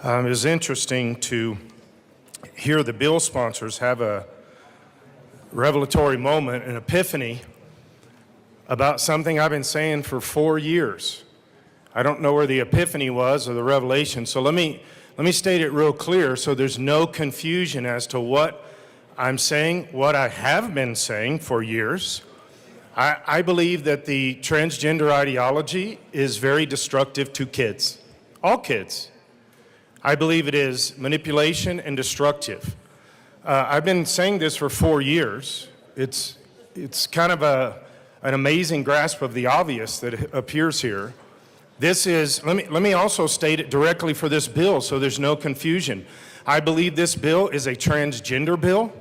It was interesting to hear the bill sponsors have a revelatory moment, an epiphany about something I've been saying for 4 years. I don't know where the epiphany was or the revelation, so let me state it real clear so there's no confusion as to what I'm saying, what I have been saying for years. I believe that the transgender ideology is very destructive to kids, all kids. I believe it is manipulation and destructive. I've been saying this for 4 years. It's kind of an amazing grasp of the obvious that appears here. This is, let me also state it directly for this bill so there's no confusion. I believe this bill is a transgender bill.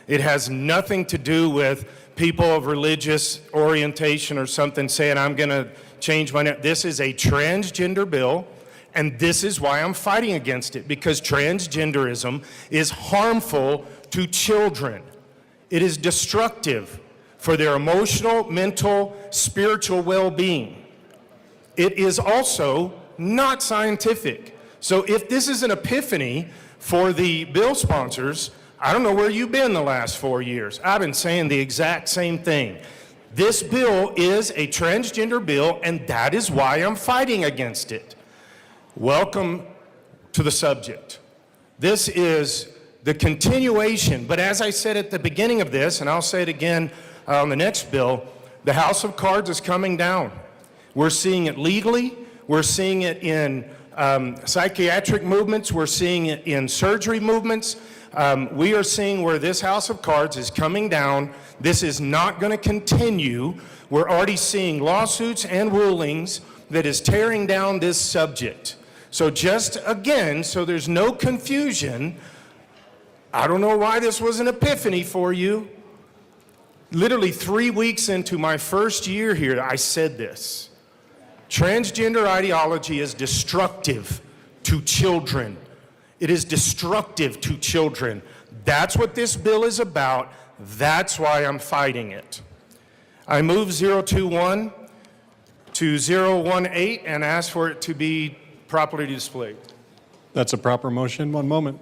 It has nothing to do with people of religious orientation or something saying I'm gonna change my name. This is a transgender bill, and this is why I'm fighting against it, because transgenderism is harmful to children. It is destructive for their emotional, mental, spiritual well-being. It is also not scientific. So if this is an epiphany for the bill sponsors, I don't know where you've been the last 4 years. I've been saying the exact same thing. This bill is a transgender bill, and that is why I'm fighting against it. Welcome to the subject. This is the continuation, but as I said at the beginning of this, and I'll say it again on the next bill, the house of cards is coming down. We're seeing it legally, we're seeing it in psychiatric movements, we're seeing it in surgery movements. We are seeing where this house of cards is coming down. This is not going to continue. We're already seeing lawsuits and rulings that is tearing down this subject. So just again, so there's no confusion, I don't know why this was an epiphany for you. Literally 3 weeks into my first year here, I said this. Transgender ideology is destructive to children. It is destructive to children. That's what this bill is about. That's why I'm fighting it. I move 021 to 018 and ask for it to be properly displayed. That's a proper motion. One moment.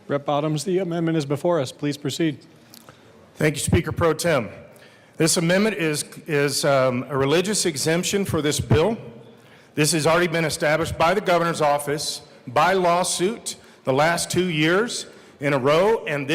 Rep. Bottoms, the amendment is before us. Please proceed. Thank you, Speaker Pro Tem. This amendment is a religious exemption for this bill. This has already been established by the governor's office by lawsuit the last 2 years in a row, and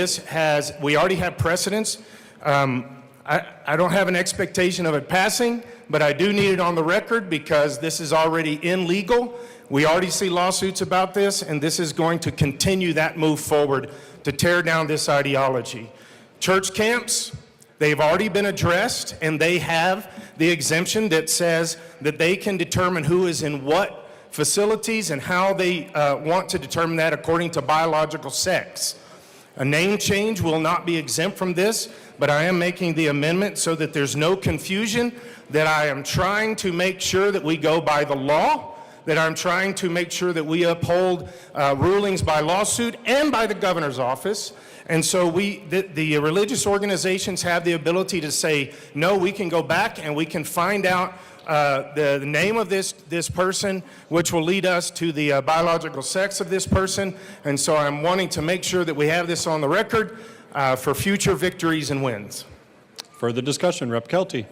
we already have precedents. I don't have an expectation of it passing, but I do need it on the record because this is already illegal. We already see lawsuits about this, and this is going to continue that move forward to tear down this ideology. Church camps, they've already been addressed, and they have the exemption that says that they can determine who is in what facilities and how they want to determine that according to biological sex. A name change will not be exempt from this, but I am making the amendment so that there's no confusion, that I am trying to make sure that we go by the law, that I'm trying to make sure that we uphold rulings by lawsuit and by the governor's office. And so the religious organizations have the ability to say, no, we can go back and we can find out the name of this person, which will lead us to the biological sex of this person. And so I'm wanting to make sure that we have this on the record for future victories and wins. Further discussion, Rep. Kelty.